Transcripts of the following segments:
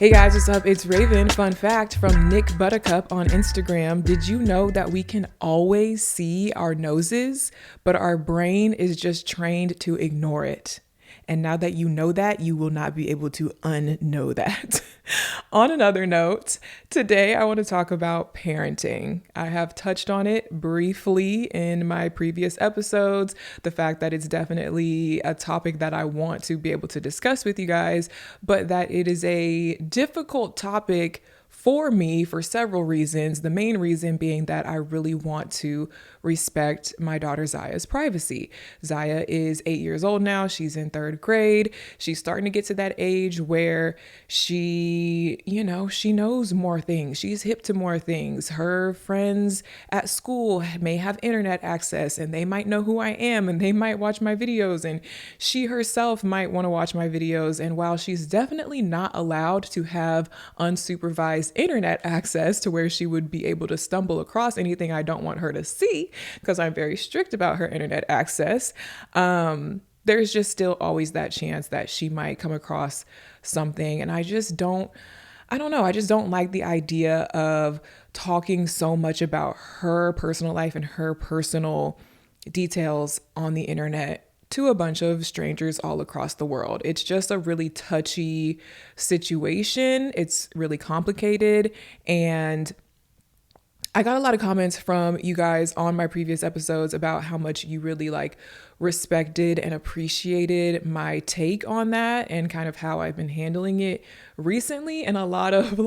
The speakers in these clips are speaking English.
Hey guys, what's up? It's Raven. Fun fact from Nick Buttercup on Instagram. Did you know that we can always see our noses, but our brain is just trained to ignore it? And now that you know that, you will not be able to unknow that. On another note, today I want to talk about parenting. I have touched on it briefly in my previous episodes, the fact that it's definitely a topic that I want to be able to discuss with you guys, but that it is a difficult topic for me for several reasons. The main reason being that I really want to respect my daughter Ziya's privacy. Ziya is 8 years old now. She's in 3rd grade. She's starting to get to that age where she knows more things. She's hip to more things. Her friends at school may have internet access and they might know who I am and they might watch my videos, and she herself might want to watch my videos. And while she's definitely not allowed to have unsupervised internet access to where she would be able to stumble across anything I don't want her to see, because I'm very strict about her internet access, there's just still always that chance that she might come across something. And I just don't like the idea of talking so much about her personal life and her personal details on the internet to a bunch of strangers all across the world. It's just a really touchy situation. It's really complicated. And I got a lot of comments from you guys on my previous episodes about how much you really respected and appreciated my take on that and kind of how I've been handling it recently, and a lot of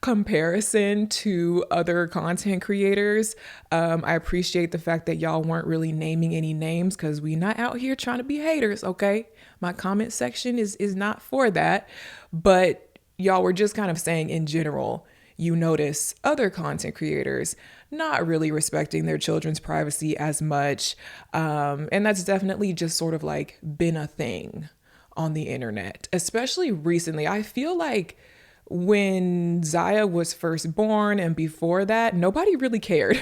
comparison to other content creators. I appreciate the fact that y'all weren't really naming any names, because we not out here trying to be haters, okay? My comment section is not for that, but y'all were just kind of saying in general, you notice other content creators not really respecting their children's privacy as much. And that's definitely just sort of been a thing on the internet, especially recently. I feel like when Ziya was first born and before that, nobody really cared,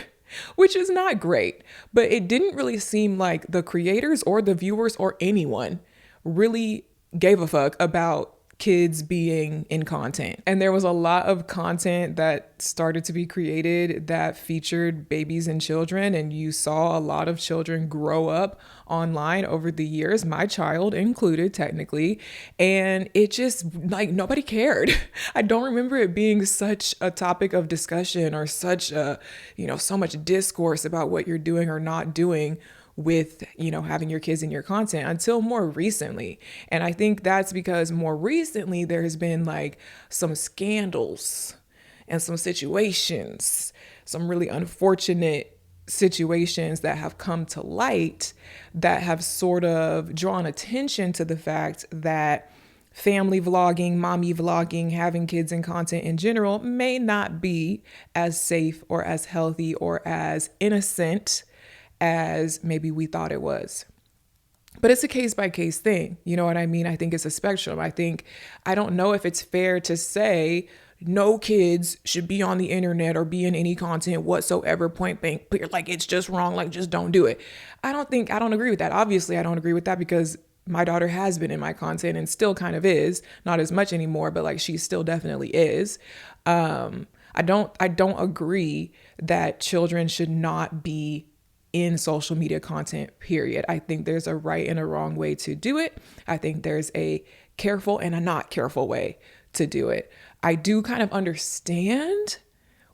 which is not great. But it didn't really seem like the creators or the viewers or anyone really gave a fuck about kids being in content. And there was a lot of content that started to be created that featured babies and children, and you saw a lot of children grow up online over the years, my child included technically, and it just nobody cared. I don't remember it being such a topic of discussion or such a so much discourse about what you're doing or not doing with, having your kids in your content until more recently. And I think that's because more recently there has been some scandals and some situations, some really unfortunate situations that have come to light that have sort of drawn attention to the fact that family vlogging, mommy vlogging, having kids in content in general may not be as safe or as healthy or as innocent as maybe we thought it was. But it's a case by case thing. You know what I mean? I think it's a spectrum. I don't know if it's fair to say no kids should be on the internet or be in any content whatsoever, point blank, it's just wrong, just don't do it. I don't agree with that. Obviously, I don't agree with that because my daughter has been in my content and still kind of is, not as much anymore, but she still definitely is. I don't agree that children should not be in social media content, period. I think there's a right and a wrong way to do it. I think there's a careful and a not careful way to do it. I do kind of understand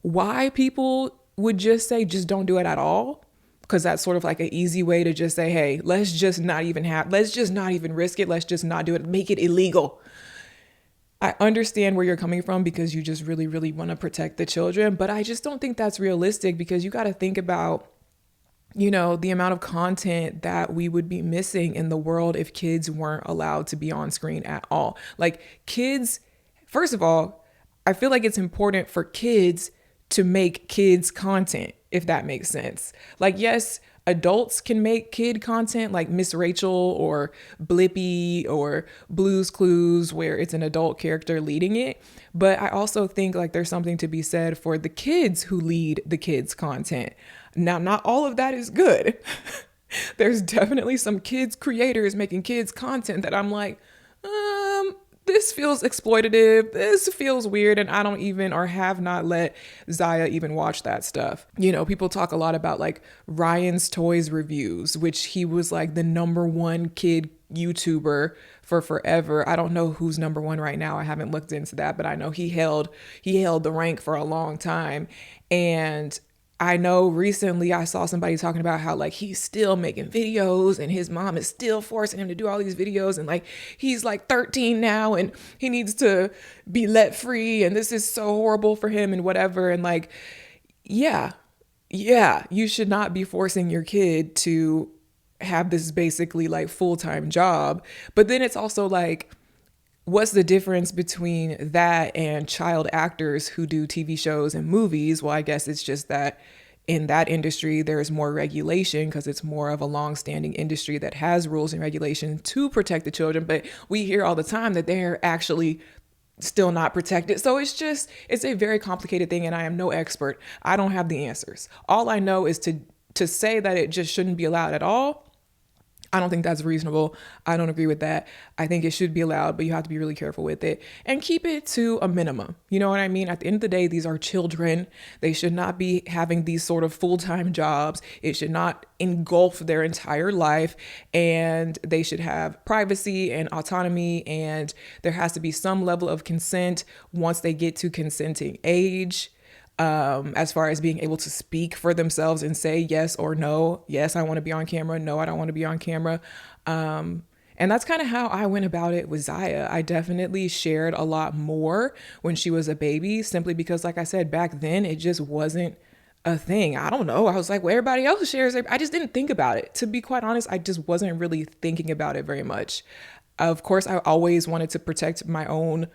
why people would just say, just don't do it at all. Because that's sort of an easy way to just say, hey, let's just not even risk it. Let's just not do it. Make it illegal. I understand where you're coming from because you just really, really want to protect the children. But I just don't think that's realistic, because you got to think about the amount of content that we would be missing in the world if kids weren't allowed to be on screen at all. Kids, first of all, I feel like it's important for kids to make kids content, if that makes sense. Yes, adults can make kid content like Miss Rachel or Blippi or Blue's Clues, where it's an adult character leading it. But I also think there's something to be said for the kids who lead the kids content. Now, not all of that is good. There's definitely some kids creators making kids content that I'm this feels exploitative. This feels weird. And I don't even, or have not let Ziya even watch that stuff. You know, people talk a lot about like Ryan's Toys reviews, which he was like the number one kid YouTuber for forever. I don't know who's number one right now. I haven't looked into that, but I know he held the rank for a long time. And I know recently I saw somebody talking about how like he's still making videos and his mom is still forcing him to do all these videos, and like he's like 13 now and he needs to be let free and this is so horrible for him and whatever. And like, yeah, you should not be forcing your kid to have this basically like full-time job. But then it's also like, what's the difference between that and child actors who do TV shows and movies? Well, I guess it's just that in that industry, there's more regulation because it's more of a long-standing industry that has rules and regulation to protect the children. But we hear all the time that they're actually still not protected. So it's a very complicated thing, and I am no expert. I don't have the answers. All I know is to say that it just shouldn't be allowed at all. I don't think that's reasonable. I don't agree with that. I think it should be allowed, but you have to be really careful with it and keep it to a minimum. You know what I mean? At the end of the day, these are children. They should not be having these sort of full-time jobs. It should not engulf their entire life, and they should have privacy and autonomy, and there has to be some level of consent once they get to consenting age. As far as being able to speak for themselves and say yes or no. Yes, I want to be on camera. No, I don't want to be on camera. And that's kind of how I went about it with Ziya. I definitely shared a lot more when she was a baby, simply because, like I said, back then it just wasn't a thing. I don't know. I was like, well, everybody else shares it. I just didn't think about it. To be quite honest, I just wasn't really thinking about it very much. Of course, I always wanted to protect my own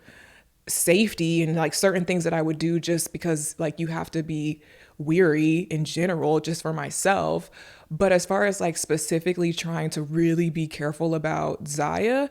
safety and like certain things that I would do just because like you have to be weary in general just for myself. But as far as like specifically trying to really be careful about Ziya,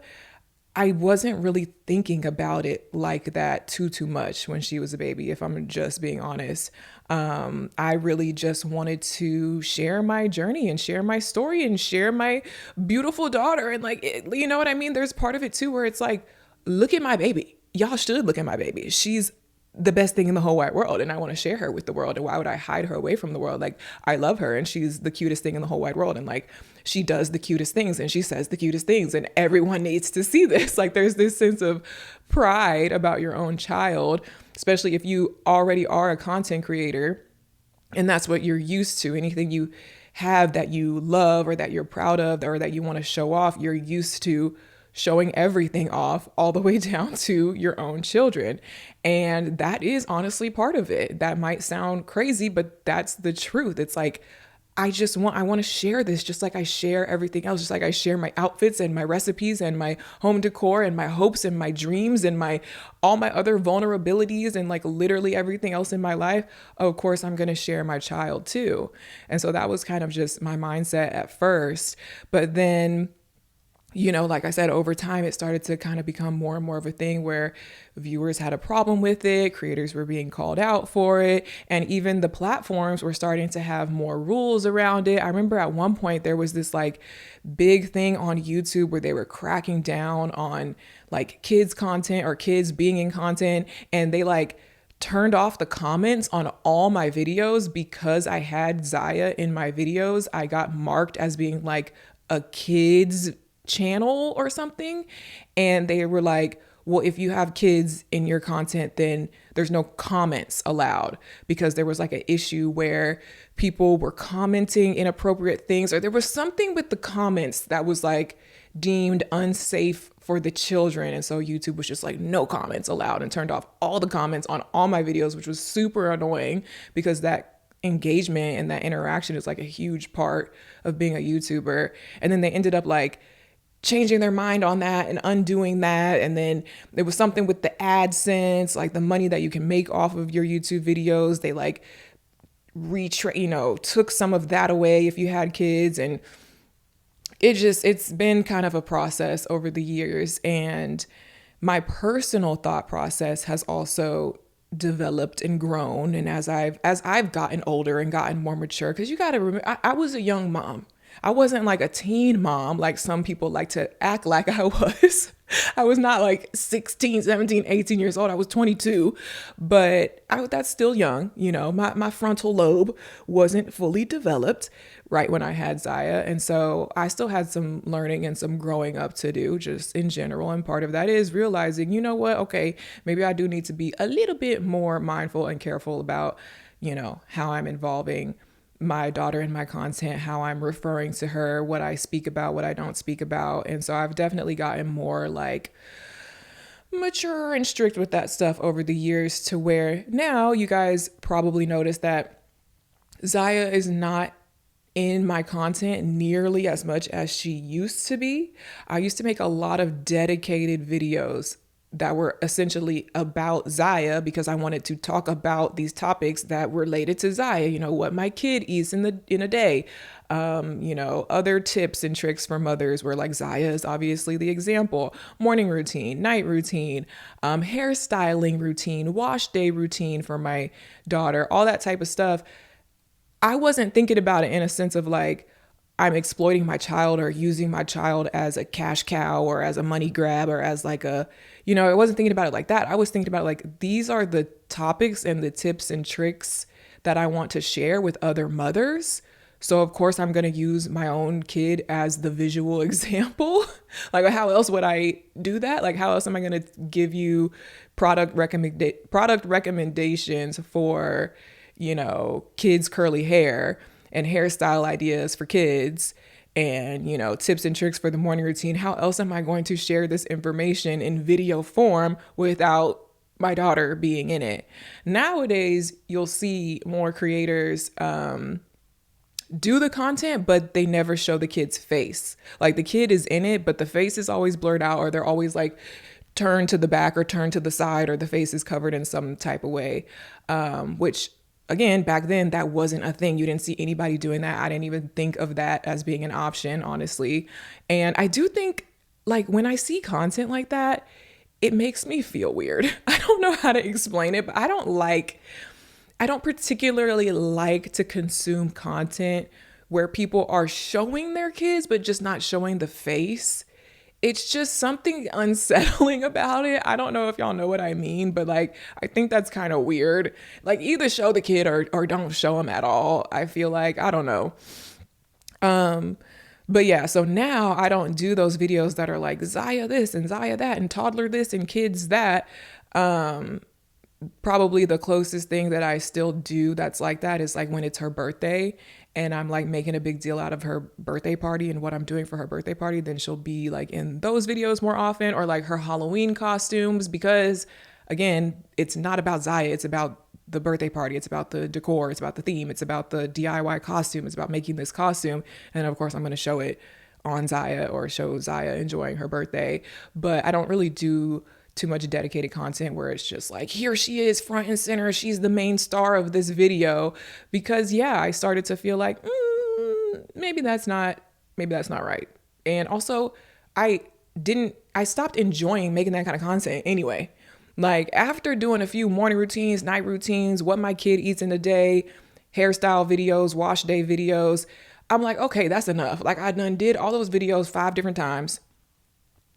I wasn't really thinking about it like that too much when she was a baby, if I'm just being honest. I really just wanted to share my journey and share my story and share my beautiful daughter. And like, you know what I mean? There's part of it too where it's like, look at my baby. Y'all should look at my baby. She's the best thing in the whole wide world, and I want to share her with the world. And why would I hide her away from the world? Like, I love her and she's the cutest thing in the whole wide world. And like, she does the cutest things and she says the cutest things, and everyone needs to see this. Like, there's this sense of pride about your own child, especially if you already are a content creator and that's what you're used to. Anything you have that you love or that you're proud of or that you want to show off, you're used to showing everything off all the way down to your own children. And that is honestly part of it. That might sound crazy, but that's the truth. It's like, I want to share this just like I share everything else, just like I share my outfits and my recipes and my home decor and my hopes and my dreams and all my other vulnerabilities and like literally everything else in my life. Of course, I'm going to share my child too. And so that was kind of just my mindset at first. But then, you know, like I said, over time, it started to kind of become more and more of a thing where viewers had a problem with it. Creators were being called out for it. And even the platforms were starting to have more rules around it. I remember at one point there was this like big thing on YouTube where they were cracking down on like kids content or kids being in content. And they like turned off the comments on all my videos because I had Ziya in my videos. I got marked as being like a kid's channel or something, and they were like, well, if you have kids in your content, then there's no comments allowed, because there was like an issue where people were commenting inappropriate things, or there was something with the comments that was like deemed unsafe for the children. And so YouTube was just like, no comments allowed, and turned off all the comments on all my videos, which was super annoying because that engagement and that interaction is like a huge part of being a YouTuber. And then they ended up like changing their mind on that and undoing that. And then there was something with the AdSense, like the money that you can make off of your YouTube videos. They like took some of that away if you had kids. And it's been kind of a process over the years. And my personal thought process has also developed and grown. And as I've gotten older and gotten more mature, because you got to remember, I was a young mom. I wasn't like a teen mom like some people like to act like I was. I was not like 16, 17, 18 years old. I was 22, but that's still young. You know, my frontal lobe wasn't fully developed right when I had Ziya. And so I still had some learning and some growing up to do just in general. And part of that is realizing, you know what, okay, maybe I do need to be a little bit more mindful and careful about, you know, how I'm involving my daughter in my content, how I'm referring to her, what I speak about, what I don't speak about. And so I've definitely gotten more like mature and strict with that stuff over the years, to where now you guys probably notice that Ziya is not in my content nearly as much as she used to be. I used to make a lot of dedicated videos that were essentially about Ziya, because I wanted to talk about these topics that were related to Ziya, you know, what my kid eats in a day, you know, other tips and tricks for mothers, where like Ziya is obviously the example: morning routine, night routine, hairstyling routine, wash day routine for my daughter, all that type of stuff. I wasn't thinking about it in a sense of like, I'm exploiting my child or using my child as a cash cow or as a money grab or as like a, you know, I wasn't thinking about it like that. I was thinking about like, these are the topics and the tips and tricks that I want to share with other mothers. So of course I'm going to use my own kid as the visual example. Like, how else would I do that? Like, how else am I going to give you product recommendations for, you know, kids' curly hair and hairstyle ideas for kids, and, you know, tips and tricks for the morning routine? How else am I going to share this information in video form without my daughter being in it? Nowadays, you'll see more creators do the content, but they never show the kid's face. Like, the kid is in it, but the face is always blurred out, or they're always like turned to the back or turned to the side, or the face is covered in some type of way, which, again, back then that wasn't a thing. You didn't see anybody doing that. I didn't even think of that as being an option, honestly. And I do think, like, when I see content like that, it makes me feel weird. I don't know how to explain it, but I don't particularly like to consume content where people are showing their kids, but just not showing the face. It's just something unsettling about it. I don't know if y'all know what I mean, but like, I think that's kind of weird. Like, either show the kid or don't show him at all. I feel like, I don't know. But yeah, so now I don't do those videos that are like Ziya this and Ziya that and toddler this and kids that. Probably the closest thing that I still do that's like that is like when it's her birthday and I'm like making a big deal out of her birthday party and what I'm doing for her birthday party, then she'll be like in those videos more often, or like her Halloween costumes, because again, it's not about Ziya, it's about the birthday party, it's about the decor, it's about the theme, it's about the DIY costume, it's about making this costume. And of course I'm going to show it on Ziya or show Ziya enjoying her birthday. But I don't really do too much dedicated content where it's just like, here she is front and center, she's the main star of this video, because yeah, I started to feel like maybe that's not right. And also I stopped enjoying making that kind of content anyway. Like, after doing a few morning routines, night routines, what my kid eats in a day, hairstyle videos, wash day videos, I'm like, okay, that's enough. Like, I done did all those videos 5 different times.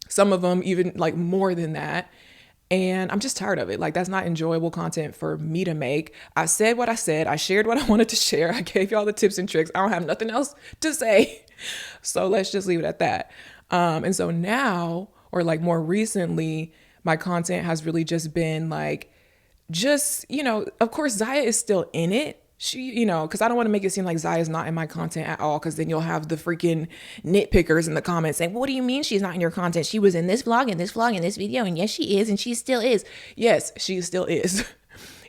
Some of them even like more than that. And I'm just tired of it. Like, that's not enjoyable content for me to make. I said what I said. I shared what I wanted to share. I gave y'all the tips and tricks. I don't have nothing else to say. So let's just leave it at that. And so now, or like more recently, my content has really just been like, just, you know, of course, Ziya is still in it. She, you know, because I don't want to make it seem like Ziya is not in my content at all, because then you'll have the freaking nitpickers in the comments saying, well, what do you mean she's not in your content? She was in this vlog and this vlog and this video, and yes, she is, and she still is. Yes, she still is.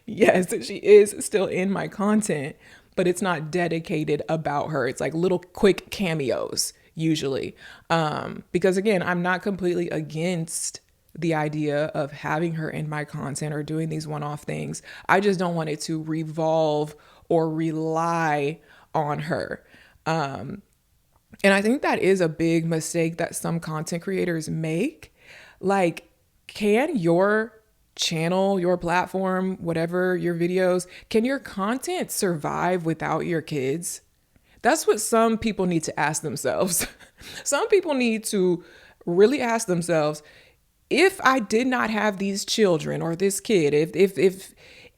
Yes, she is still in my content, but it's not dedicated about her. It's like little quick cameos usually. Because again, I'm not completely against the idea of having her in my content or doing these one-off things. I just don't want it to revolve or rely on her. And I think that is a big mistake that some content creators make. Like, can your channel, your platform, whatever, your videos, can your content survive without your kids? That's what some people need to ask themselves. Some people need to really ask themselves, if I did not have these children or this kid,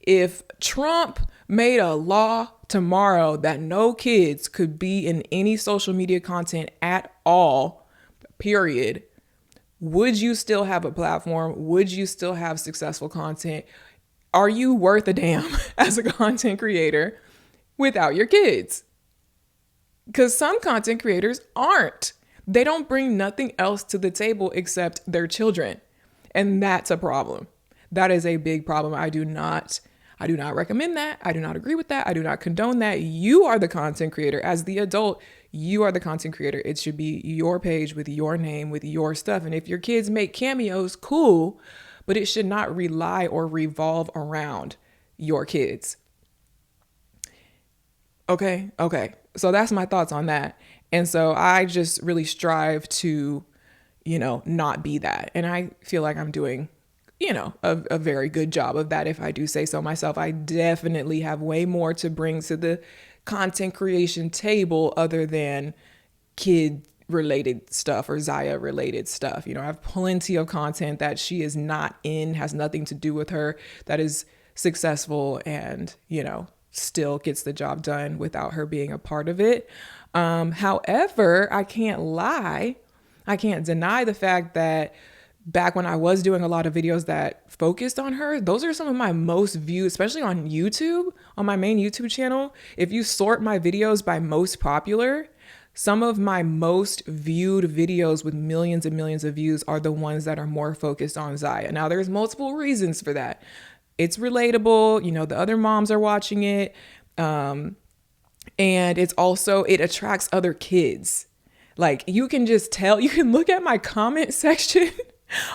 if Trump made a law tomorrow that no kids could be in any social media content at all, period, would you still have a platform? Would you still have successful content? Are you worth a damn as a content creator without your kids? Because some content creators aren't. They don't bring nothing else to the table except their children. And that's a problem. That is a big problem. I do not recommend that. I do not agree with that. I do not condone that. You are the content creator. As the adult, you are the content creator. It should be your page with your name, with your stuff. And if your kids make cameos, cool, but it should not rely or revolve around your kids. Okay. So that's my thoughts on that. And so I just really strive to, not be that. And I feel like I'm doing, a very good job of that, if I do say so myself. I definitely have way more to bring to the content creation table other than kid related stuff or Ziya related stuff. I have plenty of content that she is not in, has nothing to do with her, that is successful and, still gets the job done without her being a part of it. However, I can't lie. I can't deny the fact that back when I was doing a lot of videos that focused on her, those are some of my most viewed, especially on YouTube, on my main YouTube channel. If you sort my videos by most popular, some of my most viewed videos with millions and millions of views are the ones that are more focused on Ziya. Now, there's multiple reasons for that. It's relatable, the other moms are watching it. And it's also, it attracts other kids. Like you can just tell, you can look at my comment section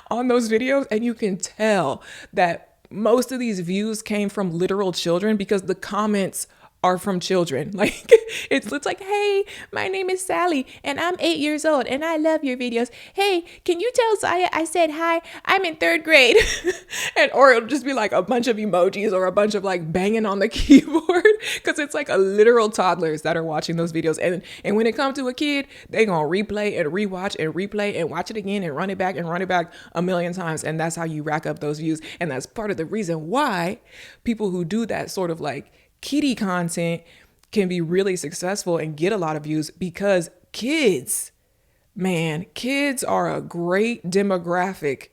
on those videos and you can tell that most of these views came from literal children because the comments are from children. Like it's like, hey, my name is Sally and I'm 8 years old and I love your videos. Hey, can you tell Ziya I said hi? I'm in 3rd grade. Or it'll just be like a bunch of emojis or a bunch of like banging on the keyboard because it's like a literal toddlers that are watching those videos. And when it comes to a kid, they gonna replay and rewatch and replay and watch it again and run it back a million times. And that's how you rack up those views. And that's part of the reason why people who do that sort of like kiddie content can be really successful and get a lot of views, because kids are a great demographic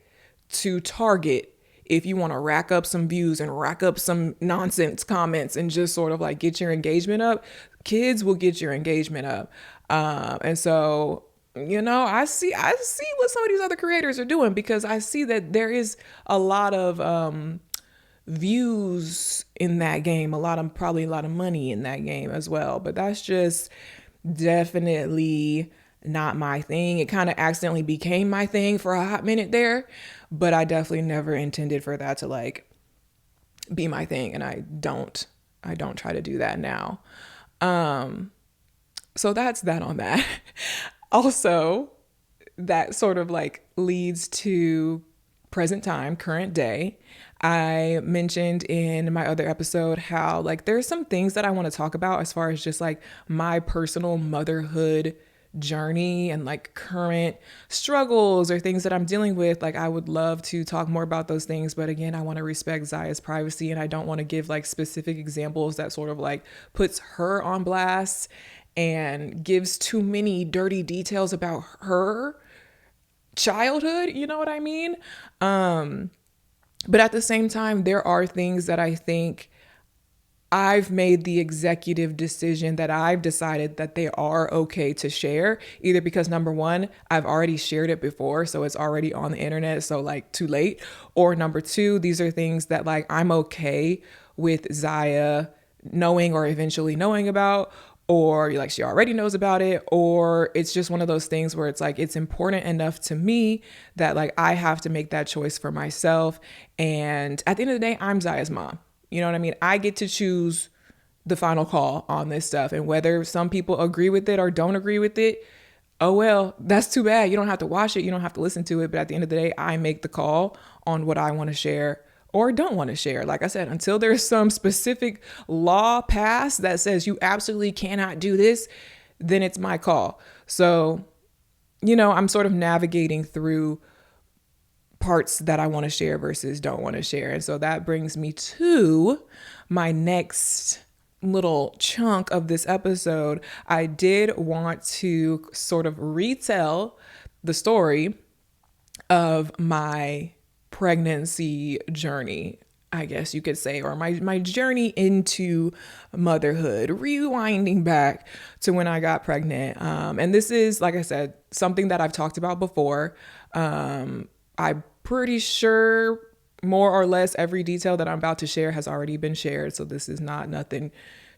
to target if you want to rack up some views and rack up some nonsense comments and just sort of like get your engagement up. Kids will get your engagement up. And so, I see what some of these other creators are doing, because I see that there is a lot of views in that game, probably a lot of money in that game as well. But that's just definitely not my thing. It kind of accidentally became my thing for a hot minute there, but I definitely never intended for that to like be my thing. And I don't try to do that now. So that's that on that. Also, that sort of like leads to present time, current day. I mentioned in my other episode how like there's some things that I want to talk about as far as just like my personal motherhood journey and like current struggles or things that I'm dealing with. Like I would love to talk more about those things, but again, I want to respect Ziya's privacy and I don't want to give like specific examples that sort of like puts her on blast and gives too many dirty details about her childhood, you know what I mean? But at the same time, there are things that I think I've made the executive decision that I've decided that they are okay to share, either because number one, I've already shared it before, so it's already on the internet, so like too late. Or number two, these are things that like I'm okay with Ziya knowing or eventually knowing about, or like she already knows about it, or it's just one of those things where it's like it's important enough to me that like I have to make that choice for myself. And at the end of the day, I'm Ziya's mom. You know what I mean? I get to choose the final call on this stuff, and whether some people agree with it or don't agree with it, oh well, that's too bad. You don't have to watch it, you don't have to listen to it, but at the end of the day, I make the call on what I want to share or don't want to share. Like I said, until there's some specific law passed that says you absolutely cannot do this, then it's my call. So, I'm sort of navigating through parts that I want to share versus don't want to share. And so that brings me to my next little chunk of this episode. I did want to sort of retell the story of my pregnancy journey, I guess you could say, or my journey into motherhood, rewinding back to when I got pregnant. And this is, like I said, something that I've talked about before. I'm pretty sure more or less every detail that I'm about to share has already been shared. So this is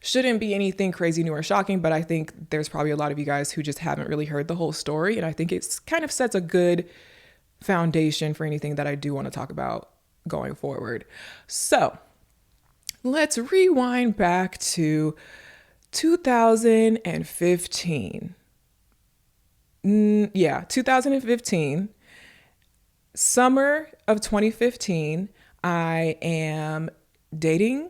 shouldn't be anything crazy new or shocking, but I think there's probably a lot of you guys who just haven't really heard the whole story. And I think it's kind of sets a good foundation for anything that I do want to talk about going forward. So let's rewind back to 2015. 2015. Summer of 2015, I am dating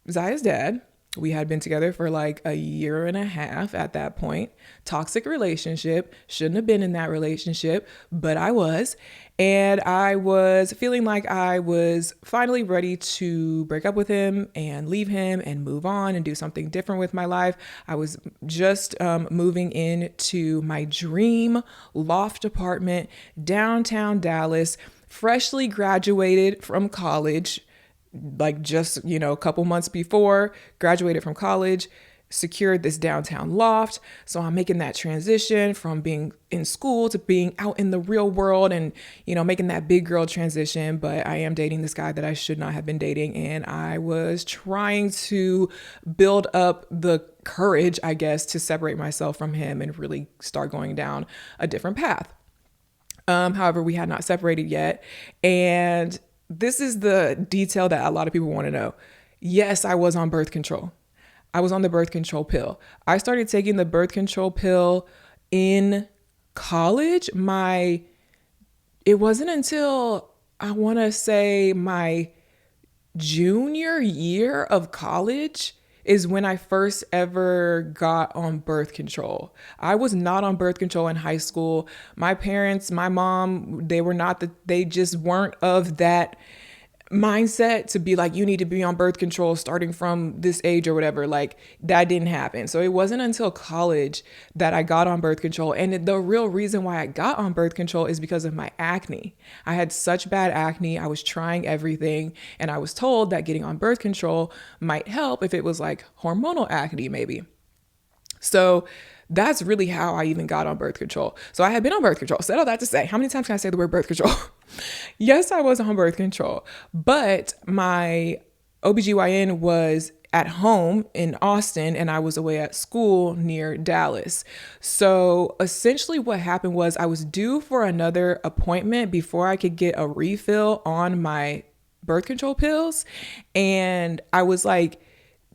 Ziya's dad. We had been together for like a year and a half at that point. Toxic relationship. Shouldn't have been in that relationship, but I was. And I was feeling like I was finally ready to break up with him and leave him and move on and do something different with my life. I was just moving into my dream loft apartment, downtown Dallas, freshly graduated from college, like just, a couple months before, graduated from college, secured this downtown loft. So I'm making that transition from being in school to being out in the real world and, making that big girl transition. But I am dating this guy that I should not have been dating. And I was trying to build up the courage, I guess, to separate myself from him and really start going down a different path. However, we had not separated yet. And this is the detail that a lot of people want to know. Yes, I was on birth control. I was on the birth control pill. I started taking the birth control pill in college. It wasn't until I want to say my junior year of college is when I first ever got on birth control. I was not on birth control in high school. My parents, my mom, they just weren't of that mindset to be like, you need to be on birth control starting from this age or whatever. Like, that didn't happen. So it wasn't until college that I got on birth control. And the real reason why I got on birth control is because of my acne. I had such bad acne. I was trying everything. And I was told that getting on birth control might help if it was like hormonal acne, maybe. So that's really how I even got on birth control. So I had been on birth control. Said all that to say, how many times can I say the word birth control? Yes, I was on birth control, but my OBGYN was at home in Austin and I was away at school near Dallas. So essentially what happened was I was due for another appointment before I could get a refill on my birth control pills. And I was like,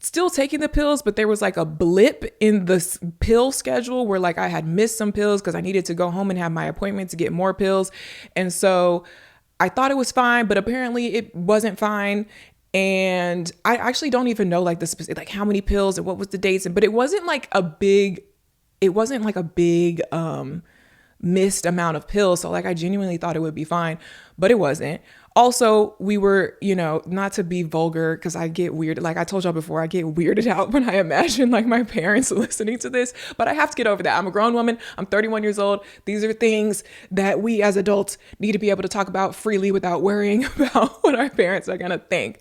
still taking the pills, but there was like a blip in the pill schedule where like I had missed some pills because I needed to go home and have my appointment to get more pills. And so I thought it was fine, but apparently it wasn't fine. And I actually don't even know like the specific, like how many pills and what was the dates. But it wasn't like a big missed amount of pills. So like I genuinely thought it would be fine, but it wasn't. Also, we were, not to be vulgar, because I get weird. Like I told y'all before, I get weirded out when I imagine like my parents listening to this, but I have to get over that. I'm a grown woman. I'm 31 years old. These are things that we as adults need to be able to talk about freely without worrying about what our parents are going to think.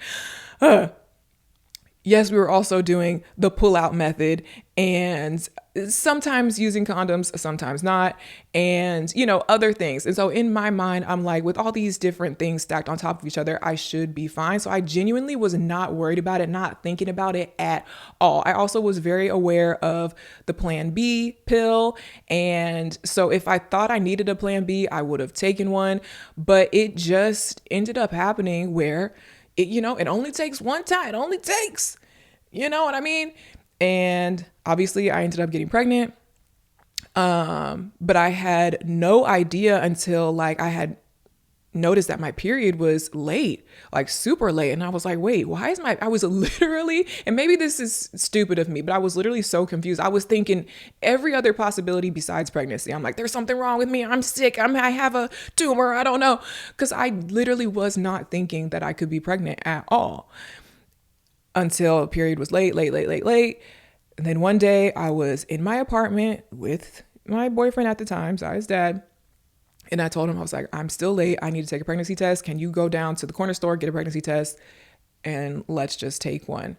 Yes, we were also doing the pull-out method and sometimes using condoms, sometimes not, and, other things. And so in my mind, I'm like, with all these different things stacked on top of each other, I should be fine. So I genuinely was not worried about it, not thinking about it at all. I also was very aware of the Plan B pill. And so if I thought I needed a Plan B, I would have taken one. But it just ended up happening where it only takes one time. It only takes, you know what I mean? And obviously I ended up getting pregnant. But I had no idea until like I had noticed that my period was late, like super late. And I was like, wait, I was literally, and maybe this is stupid of me, but I was literally so confused. I was thinking every other possibility besides pregnancy. I'm like, there's something wrong with me. I'm sick. I have a tumor. I don't know. Because I literally was not thinking that I could be pregnant at all until a period was late. And then one day I was in my apartment with my boyfriend at the time, Ziya's dad. And I told him, I was like, I'm still late. I need to take a pregnancy test. Can you go down to the corner store, get a pregnancy test, and let's just take one?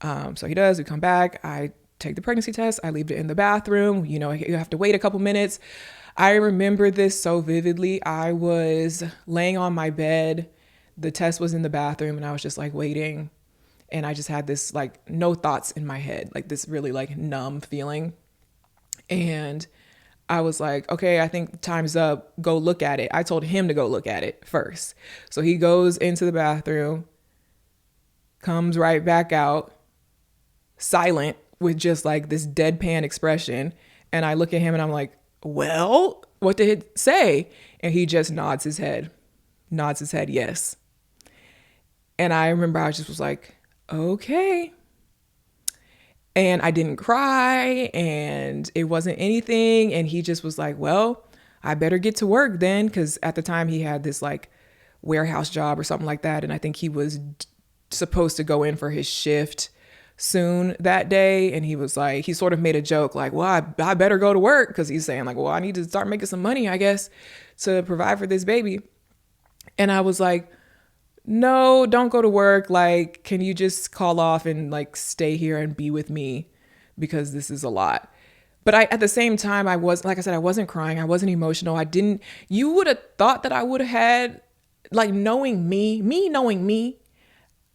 So he does. We come back. I take the pregnancy test. I leave it in the bathroom. You have to wait a couple minutes. I remember this so vividly. I was laying on my bed. The test was in the bathroom, and I was just like waiting. And I just had this like no thoughts in my head, like this really like numb feeling. And I was like, okay, I think time's up. Go look at it. I told him to go look at it first. So he goes into the bathroom, comes right back out, silent with just like this deadpan expression. And I look at him and I'm like, well, what did it say? And he just nods his head, yes. And I remember I just was like, okay. And I didn't cry and it wasn't anything. And he just was like, well, I better get to work then. Cause at the time he had this like warehouse job or something like that. And I think he was supposed to go in for his shift soon that day. And he was like, he sort of made a joke like, well, I better go to work. Cause he's saying like, well, I need to start making some money, I guess, to provide for this baby. And I was like, no, don't go to work. Like, can you just call off and like stay here and be with me? Because this is a lot. But at the same time, I wasn't crying. I wasn't emotional. You would have thought that I would have had, like knowing me,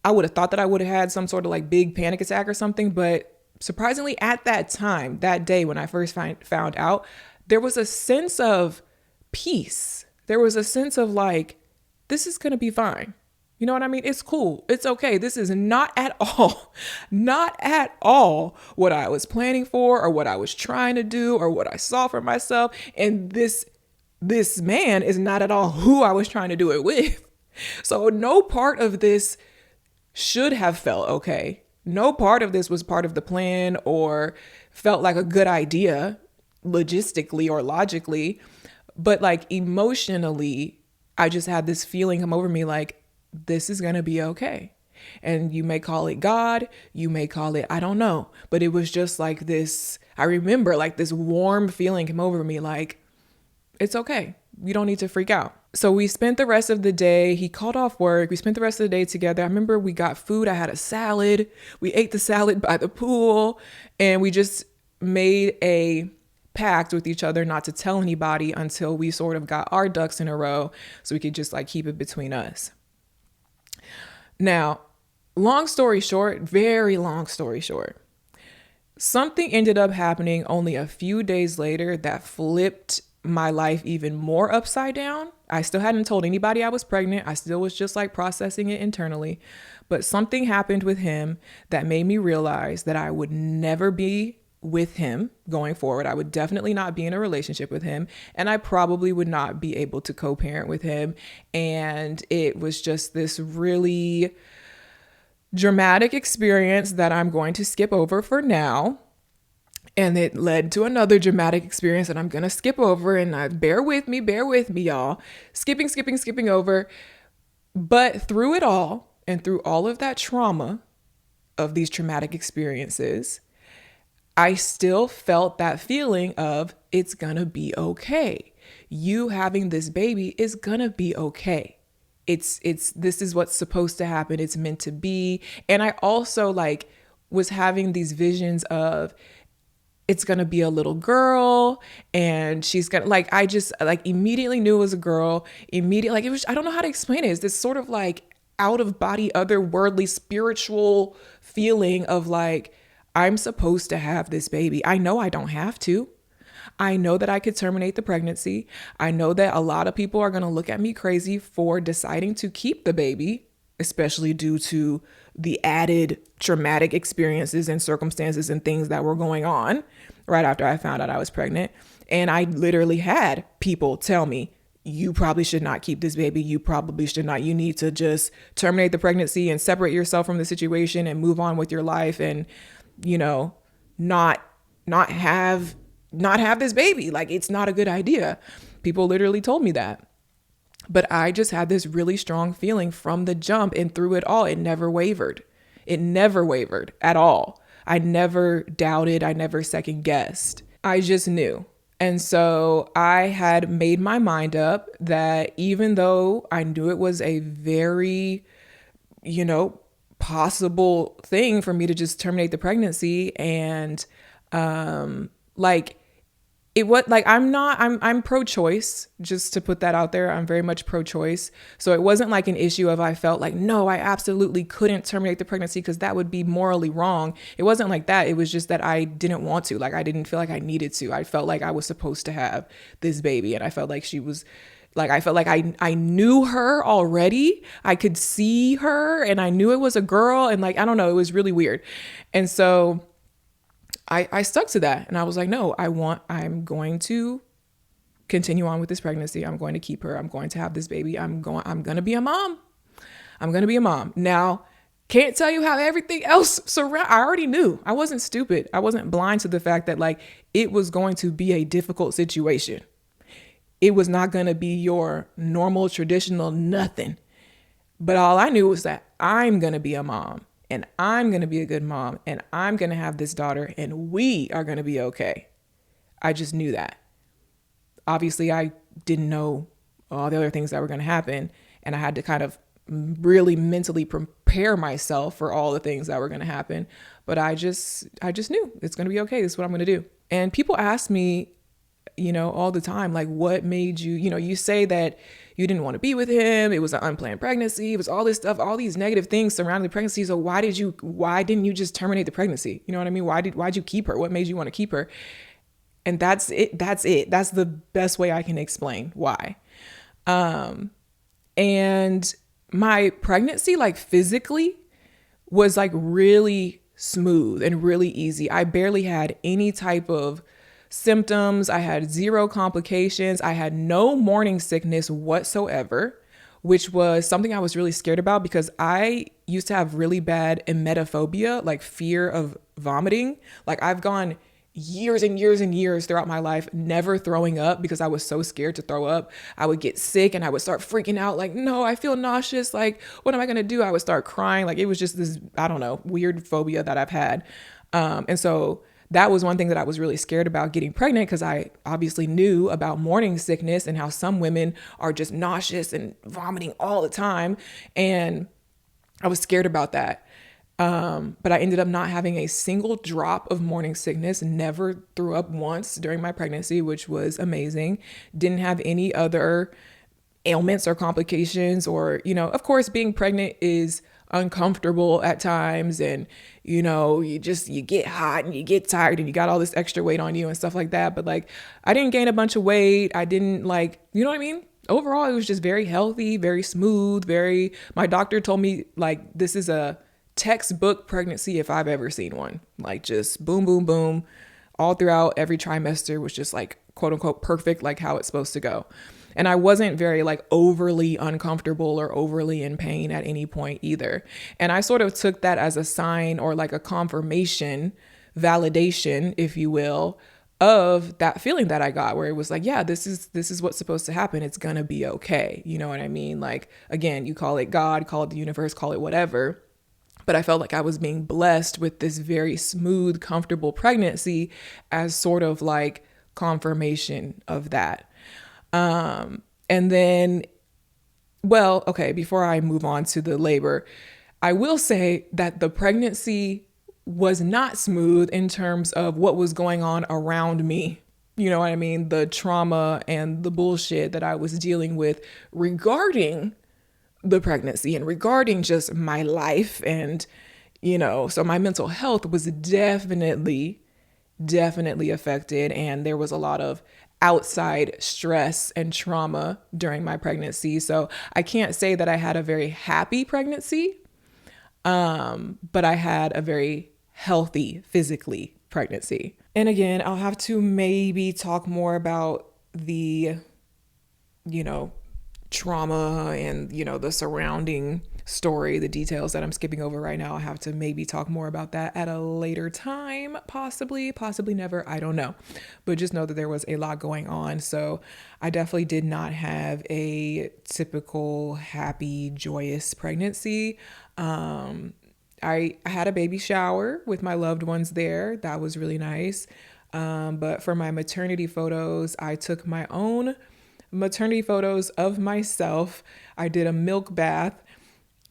I would have thought that I would have had some sort of like big panic attack or something. But surprisingly at that time, that day when I first found out, there was a sense of peace. There was a sense of like, this is going to be fine. You know what I mean? It's cool. It's okay. This is not at all what I was planning for or what I was trying to do or what I saw for myself. And this man is not at all who I was trying to do it with. So no part of this should have felt okay. No part of this was part of the plan or felt like a good idea logistically or logically. But like emotionally, I just had this feeling come over me like, this is going to be okay. And you may call it God, you may call it, I don't know. But it was just like this, I remember like this warm feeling came over me like, it's okay. You don't need to freak out. So we spent the rest of the day, he called off work. We spent the rest of the day together. I remember we got food. I had a salad. We ate the salad by the pool and we just made a pact with each other not to tell anybody until we sort of got our ducks in a row so we could just like keep it between us. Now, long story short, very long story short, something ended up happening only a few days later that flipped my life even more upside down. I still hadn't told anybody I was pregnant. I still was just like processing it internally. But something happened with him that made me realize that I would never be with him going forward. I would definitely not be in a relationship with him. And I probably would not be able to co-parent with him. And it was just this really dramatic experience that I'm going to skip over for now. And it led to another dramatic experience that I'm going to skip over. And bear with me, y'all. Skipping over. But through it all, and through all of that trauma of these traumatic experiences, I still felt that feeling of it's gonna be okay. You having this baby is gonna be okay. This is what's supposed to happen. It's meant to be. And I also like was having these visions of it's gonna be a little girl and she's gonna like, I just like immediately knew it was a girl. Immediately, like it was, I don't know how to explain it. It's this sort of like out of body, otherworldly, spiritual feeling of like, I'm supposed to have this baby. I know I don't have to. I know that I could terminate the pregnancy. I know that a lot of people are going to look at me crazy for deciding to keep the baby, especially due to the added traumatic experiences and circumstances and things that were going on right after I found out I was pregnant. And I literally had people tell me, you probably should not keep this baby. You probably should not. You need to just terminate the pregnancy and separate yourself from the situation and move on with your life and, you know, not have this baby. Like, it's not a good idea. People literally told me that. But I just had this really strong feeling from the jump, and through it all, it never wavered. It never wavered at all. I never doubted. I never second guessed. I just knew. And so I had made my mind up that even though I knew it was a very, possible thing for me to just terminate the pregnancy, and it was like, I'm pro-choice, just to put that out there. I'm very much pro-choice. So it wasn't like an issue of, I felt like, no, I absolutely couldn't terminate the pregnancy because that would be morally wrong. It wasn't like that. It was just that I didn't want to. Like, I didn't feel like I needed to. I felt like I was supposed to have this baby. And I felt like she was like, I felt like I knew her already. I could see her and I knew it was a girl. And like, I don't know, it was really weird. And so I stuck to that, and I was like, no, I'm going to continue on with this pregnancy. I'm going to keep her. I'm going to have this baby. I'm going to be a mom. I'm going to be a mom. Now, can't tell you how everything else I already knew. I wasn't stupid. I wasn't blind to the fact that like it was going to be a difficult situation. It was not going to be your normal, traditional nothing. But all I knew was that I'm going to be a mom. And I'm going to be a good mom, and I'm going to have this daughter, and we are going to be okay. I just knew that. Obviously, I didn't know all the other things that were going to happen, and I had to kind of really mentally prepare myself for all the things that were going to happen. But I just knew it's going to be okay. This is what I'm going to do. And people ask me, all the time, like, what made you, you say that you didn't want to be with him. It was an unplanned pregnancy. It was all this stuff, all these negative things surrounding the pregnancy. So why didn't you just terminate the pregnancy? You know what I mean? Why'd you keep her? What made you want to keep her? And that's it. That's the best way I can explain why. And my pregnancy, like physically, was like really smooth and really easy. I barely had any type of symptoms. I had zero complications. I had no morning sickness whatsoever, which was something I was really scared about because I used to have really bad emetophobia, like fear of vomiting. Like, I've gone years and years and years throughout my life never throwing up because I was so scared to throw up. I would get sick and I would start freaking out, like, no, I feel nauseous. Like, what am I going to do? I would start crying. Like, it was just this, I don't know, weird phobia that I've had. And so that was one thing that I was really scared about getting pregnant, because I obviously knew about morning sickness and how some women are just nauseous and vomiting all the time. And I was scared about that. But I ended up not having a single drop of morning sickness, never threw up once during my pregnancy, which was amazing. Didn't have any other ailments or complications, or, of course, being pregnant is uncomfortable at times, and you get hot and you get tired and you got all this extra weight on you and stuff like that. But like, I didn't gain a bunch of weight. I didn't you know what I mean? Overall, it was just very healthy, very smooth, my doctor told me, like, this is a textbook pregnancy if I've ever seen one. Like, just boom, boom, boom, all throughout every trimester was just like, quote unquote, perfect, like how it's supposed to go. And I wasn't very like overly uncomfortable or overly in pain at any point either. And I sort of took that as a sign, or like a confirmation, validation, if you will, of that feeling that I got, where it was like, yeah, this is what's supposed to happen. It's going to be okay. You know what I mean? Like, again, you call it God, call it the universe, call it whatever. But I felt like I was being blessed with this very smooth, comfortable pregnancy as sort of like confirmation of that. And then, well, okay, before I move on to the labor, I will say that the pregnancy was not smooth in terms of what was going on around me. You know what I mean? The trauma and the bullshit that I was dealing with regarding the pregnancy and regarding just my life. And, so my mental health was definitely affected. And there was a lot of outside stress and trauma during my pregnancy. So I can't say that I had a very happy pregnancy, but I had a very healthy physically pregnancy. And again, I'll have to maybe talk more about the you know, trauma and, you know, the surrounding story, the details that I'm skipping over right now. I have to maybe talk more about that at a later time, possibly never, I don't know. But just know that there was a lot going on. So I definitely did not have a typical happy, joyous pregnancy. I had a baby shower with my loved ones there. That was really nice. But for my maternity photos, I took my own maternity photos of myself. I did a milk bath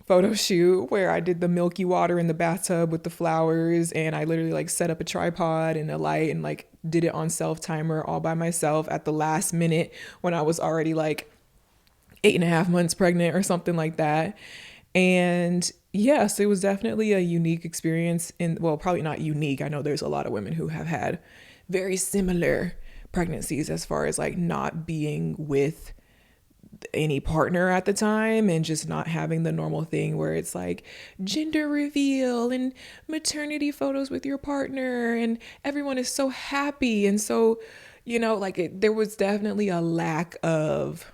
photo shoot where I did the milky water in the bathtub with the flowers, and I literally like set up a tripod and a light and like did it on self timer all by myself at the last minute when I was already like 8.5 months pregnant or something like that. And yes, it was definitely a unique experience. Well, probably not unique. I know there's a lot of women who have had very similar pregnancies as far as like not being with any partner at the time and just not having the normal thing where it's like gender reveal and maternity photos with your partner and everyone is so happy. And so, you know, like there was definitely a lack of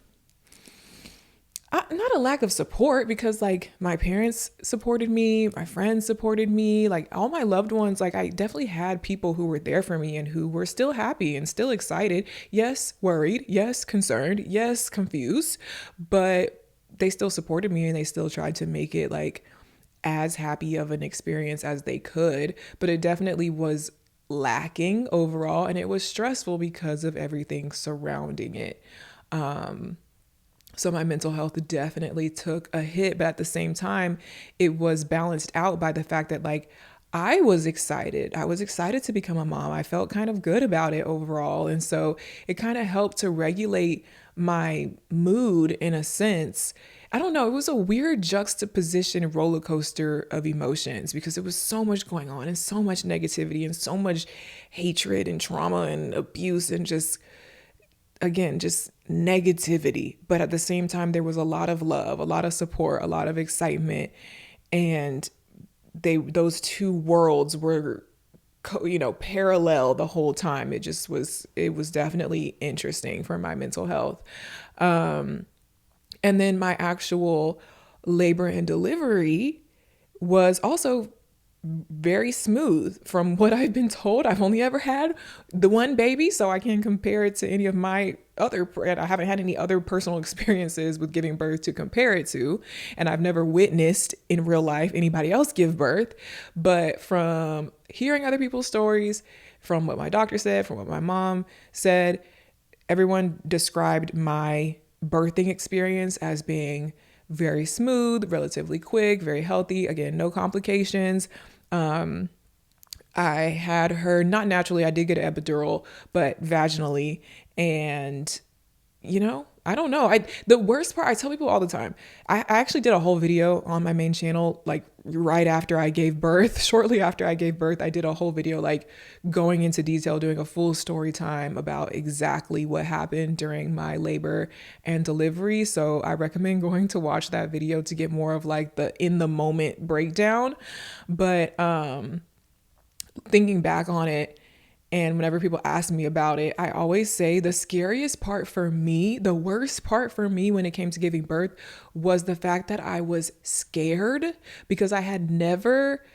not a lack of support, because like my parents supported me, my friends supported me, like all my loved ones. Like I definitely had people who were there for me and who were still happy and still excited. Yes, worried. Yes, concerned. Yes, confused. But they still supported me and they still tried to make it like as happy of an experience as they could. But it definitely was lacking overall, and it was stressful because of everything surrounding it. So my mental health definitely took a hit, but at the same time, it was balanced out by the fact that like I was excited. I was excited to become a mom. I felt kind of good about it overall. And so it kind of helped to regulate my mood in a sense. I don't know. It was a weird juxtaposition roller coaster of emotions because it was so much going on and so much negativity and so much hatred and trauma and abuse and just, again, just negativity. But at the same time, there was a lot of love, a lot of support, a lot of excitement. And those two worlds were, parallel the whole time. It was definitely interesting for my mental health. And then my actual labor and delivery was also very smooth from what I've been told. I've only ever had the one baby, so I can't compare it to any of my I haven't had any other personal experiences with giving birth to compare it to. And I've never witnessed in real life anybody else give birth. But from hearing other people's stories, from what my doctor said, from what my mom said, everyone described my birthing experience as being very smooth, relatively quick, very healthy. Again, no complications. I had her not naturally. I did get an epidural, but vaginally. And, I don't know. The worst part, I tell people all the time, I actually did a whole video on my main channel, like right after I gave birth, shortly after I gave birth, I did a whole video, like going into detail, doing a full story time about exactly what happened during my labor and delivery. So I recommend going to watch that video to get more of like the in the moment breakdown. But, thinking back on it, and whenever people ask me about it, I always say the scariest part for me, the worst part for me when it came to giving birth was the fact that I was scared because I had never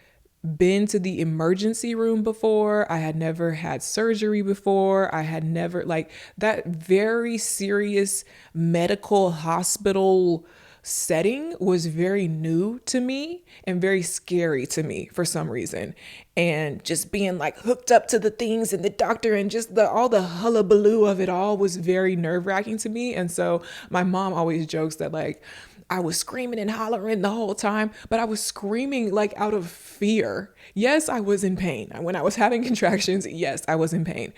been to the emergency room before. I had never had surgery before. I had never, like, that very serious medical hospital setting was very new to me and very scary to me for some reason. And just being like hooked up to the things and the doctor and just all the hullabaloo of it all was very nerve-wracking to me. And so my mom always jokes that like I was screaming and hollering the whole time, but I was screaming like out of fear. Yes, I was in pain. When I was having contractions, yes, I was in pain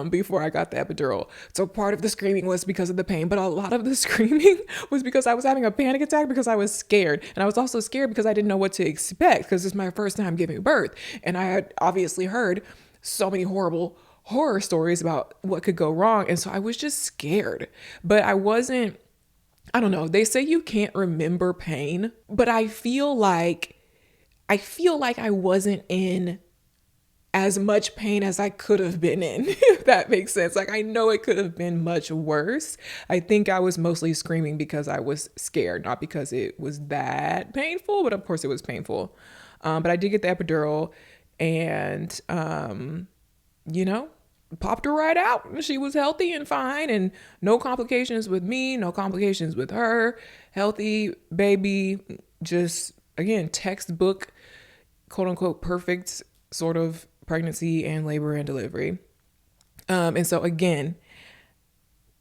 before I got the epidural. So part of the screaming was because of the pain, but a lot of the screaming was because I was having a panic attack because I was scared. And I was also scared because I didn't know what to expect because it's my first time giving birth. And I had obviously heard so many horror stories about what could go wrong. And so I was just scared, but I don't know. They say you can't remember pain, but I feel like I wasn't in as much pain as I could have been in, if that makes sense. Like, I know it could have been much worse. I think I was mostly screaming because I was scared, not because it was that painful, but of course it was painful. But I did get the epidural, and, you know, popped her right out. She was healthy and fine, and no complications with me, no complications with her. Healthy baby, just, again, textbook, quote unquote, perfect sort of pregnancy and labor and delivery. And so again,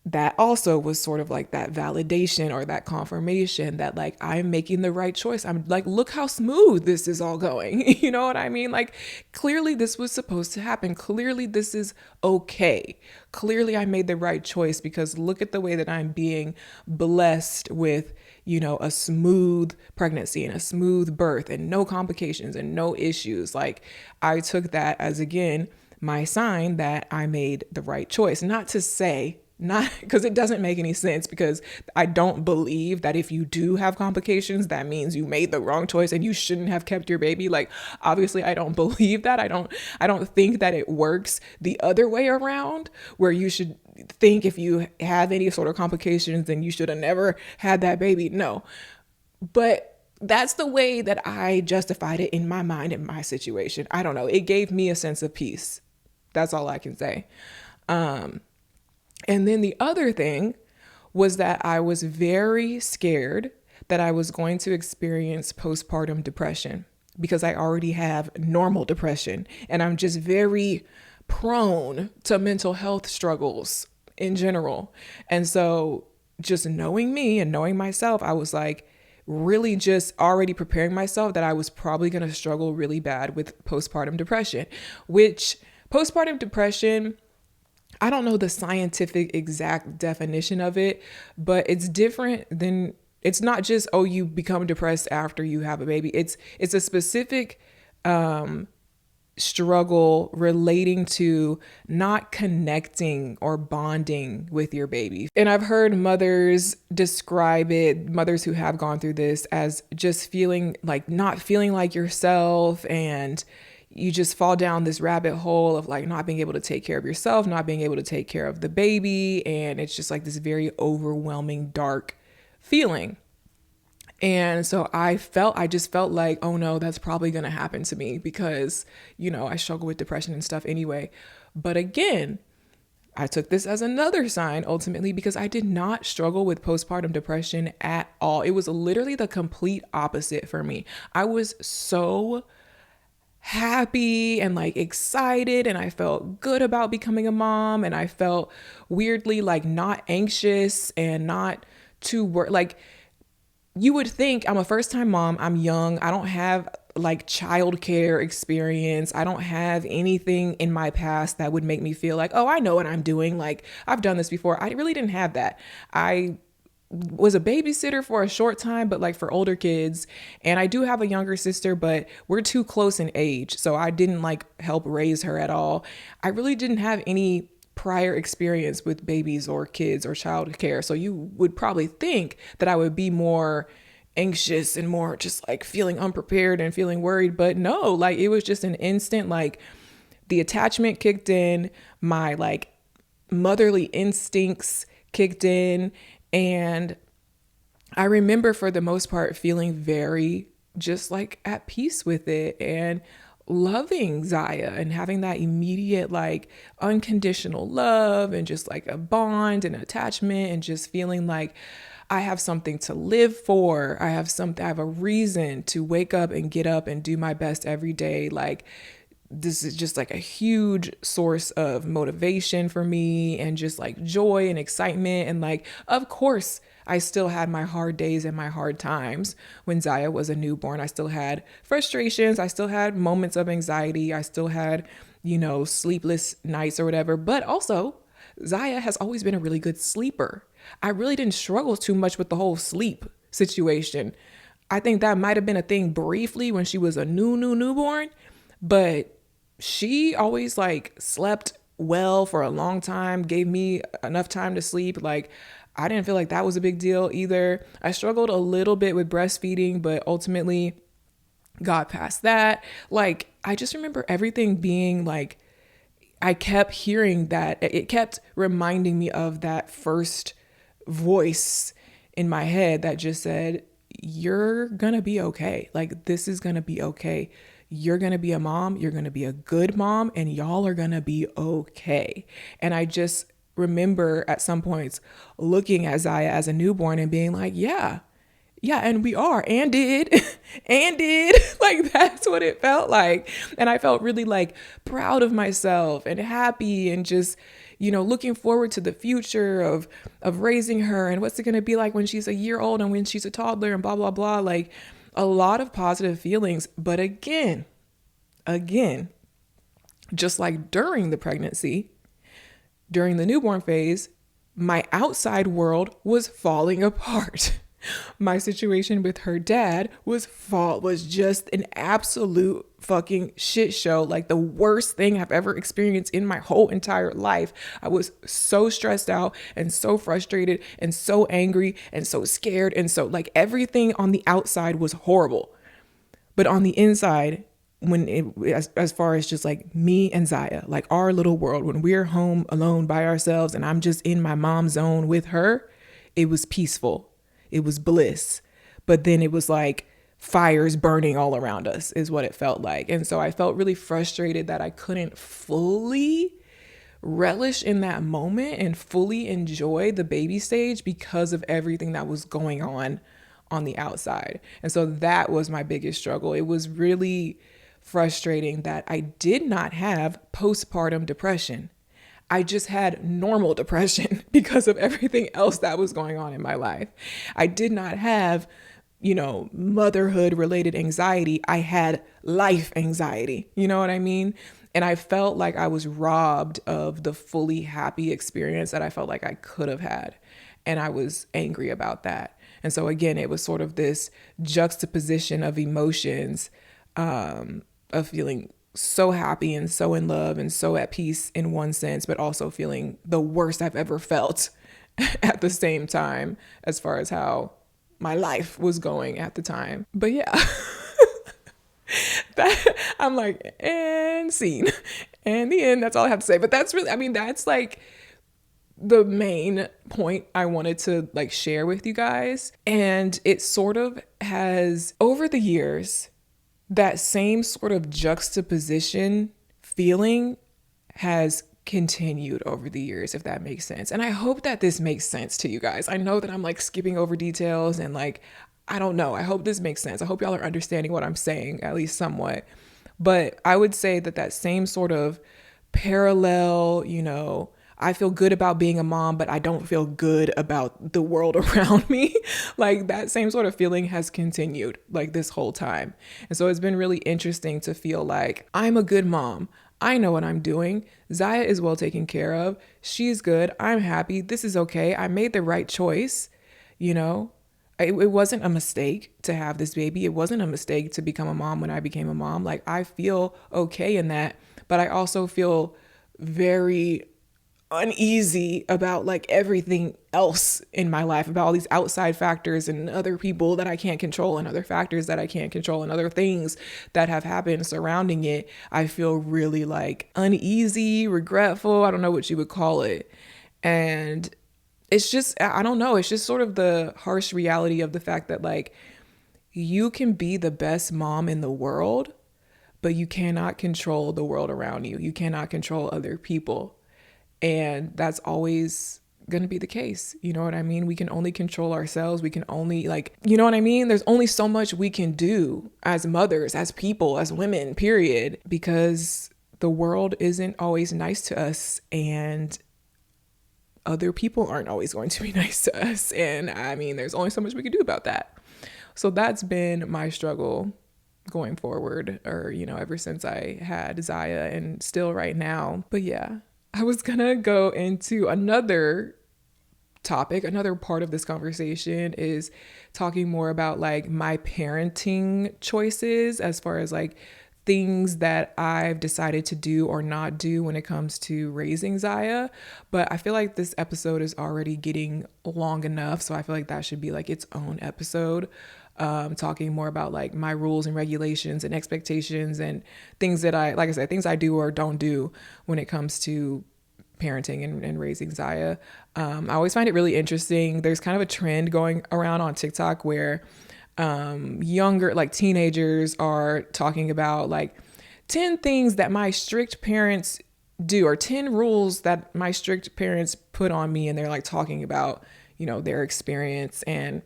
that also was sort of like that validation or that confirmation that like I'm making the right choice. I'm like, look how smooth this is all going. You know what I mean? Like, clearly this was supposed to happen. Clearly this is okay. Clearly I made the right choice, because look at the way that I'm being blessed with, you know, a smooth pregnancy and a smooth birth and no complications and no issues. Like, I took that as, again, my sign that I made the right choice. Not to say, not because it doesn't make any sense, because I don't believe that if you do have complications, that means you made the wrong choice and you shouldn't have kept your baby. Like, obviously I don't believe that. I don't think that it works the other way around, where you should think if you have any sort of complications, then you should have never had that baby. No. But that's the way that I justified it in my mind, in my situation. I don't know. It gave me a sense of peace. That's all I can say. And then the other thing was that I was very scared that I was going to experience postpartum depression, because I already have normal depression, and I'm just very prone to mental health struggles in general. And so just knowing me and knowing myself, I was like really just already preparing myself that I was probably going to struggle really bad with postpartum depression, which postpartum depression, I don't know the scientific exact definition of it, but it's different than, it's not just, oh, you become depressed after you have a baby. It's a specific struggle relating to not connecting or bonding with your baby. And I've heard mothers describe it, mothers who have gone through this, as just feeling like not feeling like yourself, and you just fall down this rabbit hole of like not being able to take care of yourself, not being able to take care of the baby. And it's just like this very overwhelming, dark feeling. And so I just felt like, oh no, that's probably going to happen to me, because, you know, I struggle with depression and stuff anyway. But again, I took this as another sign ultimately, because I did not struggle with postpartum depression at all. It was literally the complete opposite for me. I was so happy and like excited, and I felt good about becoming a mom, and I felt weirdly like not anxious and not too like, you would think I'm a first-time mom, I'm young, I don't have like childcare experience, I don't have anything in my past that would make me feel like, oh, I know what I'm doing, like I've done this before. I really didn't have that. I was a babysitter for a short time, but like for older kids. And I do have a younger sister, but we're too close in age, so I didn't like help raise her at all. I really didn't have any prior experience with babies or kids or childcare. So you would probably think that I would be more anxious and more just like feeling unprepared and feeling worried. But no, like it was just an instant, like the attachment kicked in, my like motherly instincts kicked in. And I remember for the most part feeling very just like at peace with it and loving Ziya and having that immediate like unconditional love and just like a bond and attachment, and just feeling like I have something to live for. I have a reason to wake up and get up and do my best every day. Like, this is just like a huge source of motivation for me, and just like joy and excitement. And like, of course, I still had my hard days and my hard times when Ziya was a newborn. I still had frustrations. I still had moments of anxiety. I still had, you know, sleepless nights or whatever. But also, Ziya has always been a really good sleeper. I really didn't struggle too much with the whole sleep situation. I think that might have been a thing briefly when she was a newborn, but she always like slept well for a long time, gave me enough time to sleep. Like, I didn't feel like that was a big deal either. I struggled a little bit with breastfeeding, but ultimately got past that. Like, I just remember everything being like, I kept hearing that. It kept reminding me of that first voice in my head that just said, you're gonna be okay. Like, this is gonna be okay. You're gonna be a mom. You're gonna be a good mom, and y'all are gonna be okay. And I just remember at some points looking at Ziya as a newborn and being like, yeah, and we are, and did, and did. Like, that's what it felt like. And I felt really like proud of myself and happy and just, looking forward to the future of raising her and what's it going to be like when she's a year old and when she's a toddler and blah, blah, blah. Like, a lot of positive feelings. But again, just like during the pregnancy, during the newborn phase, my outside world was falling apart. My situation with her dad was just an absolute fucking shit show. Like, the worst thing I've ever experienced in my whole entire life. I was so stressed out and so frustrated and so angry and so scared. And so, like, everything on the outside was horrible. But on the inside, as far as just like me and Ziya, like our little world, when we're home alone by ourselves and I'm just in my mom zone with her, it was peaceful. It was bliss. But then it was like fires burning all around us is what it felt like. And so I felt really frustrated that I couldn't fully relish in that moment and fully enjoy the baby stage because of everything that was going on the outside. And so that was my biggest struggle. It was really frustrating that I did not have postpartum depression. I just had normal depression because of everything else that was going on in my life. I did not have, motherhood related anxiety. I had life anxiety. You know what I mean? And I felt like I was robbed of the fully happy experience that I felt like I could have had. And I was angry about that. And so again, it was sort of this juxtaposition of emotions, of feeling so happy and so in love and so at peace in one sense, but also feeling the worst I've ever felt at the same time as far as how my life was going at the time. But yeah, I'm like, and scene. And the end, that's all I have to say. But that's really, that's like the main point I wanted to like share with you guys. And it sort of has, over the years, that same sort of juxtaposition feeling has continued over the years, if that makes sense. And I hope that this makes sense to you guys. I know that I'm like skipping over details and like, I don't know. I hope this makes sense. I hope y'all are understanding what I'm saying, at least somewhat. But I would say that same sort of parallel, I feel good about being a mom, but I don't feel good about the world around me. Like, that same sort of feeling has continued like this whole time. And so it's been really interesting to feel like I'm a good mom. I know what I'm doing. Ziya is well taken care of. She's good. I'm happy. This is okay. I made the right choice. It wasn't a mistake to have this baby. It wasn't a mistake to become a mom when I became a mom. Like, I feel okay in that, but I also feel very uneasy about like everything else in my life, about all these outside factors and other people that I can't control and other factors that I can't control and other things that have happened surrounding it. I feel really like uneasy, regretful. I don't know what you would call it. And it's just, I don't know. It's just sort of the harsh reality of the fact that like you can be the best mom in the world, but you cannot control the world around you. You cannot control other people. And that's always going to be the case. You know what I mean? We can only control ourselves. We can only you know what I mean? There's only so much we can do as mothers, as people, as women, period, because the world isn't always nice to us and other people aren't always going to be nice to us. And there's only so much we can do about that. So that's been my struggle going forward, or, ever since I had Ziya and still right now. But yeah. I was gonna go into another topic. Another part of this conversation is talking more about like my parenting choices as far as like things that I've decided to do or not do when it comes to raising Ziya. But I feel like this episode is already getting long enough. So I feel like that should be like its own episode. talking more about like my rules and regulations and expectations and things that like I said, things I do or don't do when it comes to parenting and raising Ziya. I always find it really interesting. There's kind of a trend going around on TikTok where younger, like teenagers are talking about like 10 things that my strict parents do, or 10 rules that my strict parents put on me. And they're like talking about, their experience. And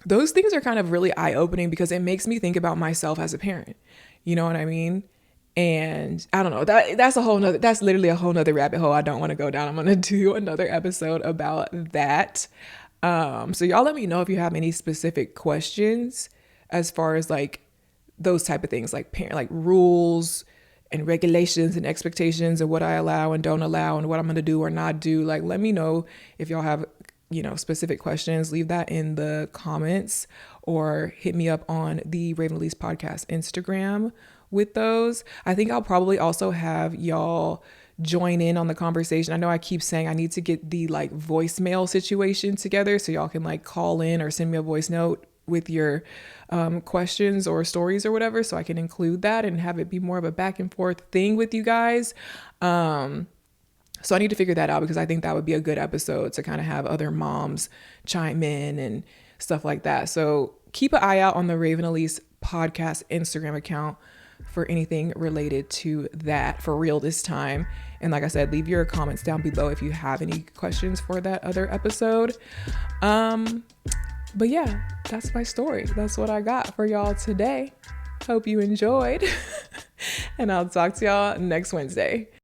those things are kind of really eye-opening because it makes me think about myself as a parent. You know what I mean? And I don't know, that's literally a whole nother rabbit hole I don't want to go down. I'm going to do another episode about that. So y'all let me know if you have any specific questions as far as like those type of things, like like rules and regulations and expectations and what I allow and don't allow and what I'm going to do or not do. Like, let me know if y'all have, specific questions. Leave that in the comments or hit me up on the Raven Elyse podcast Instagram with those. I think I'll probably also have y'all join in on the conversation. I know I keep saying I need to get the like voicemail situation together so y'all can like call in or send me a voice note with your questions or stories or whatever, so I can include that and have it be more of a back and forth thing with you guys. So I need to figure that out because I think that would be a good episode to kind of have other moms chime in and stuff like that. So keep an eye out on the Raven Elyse podcast Instagram account for anything related to that for real this time. And like I said, leave your comments down below if you have any questions for that other episode. But yeah, that's my story. That's what I got for y'all today. Hope you enjoyed. And I'll talk to y'all next Wednesday.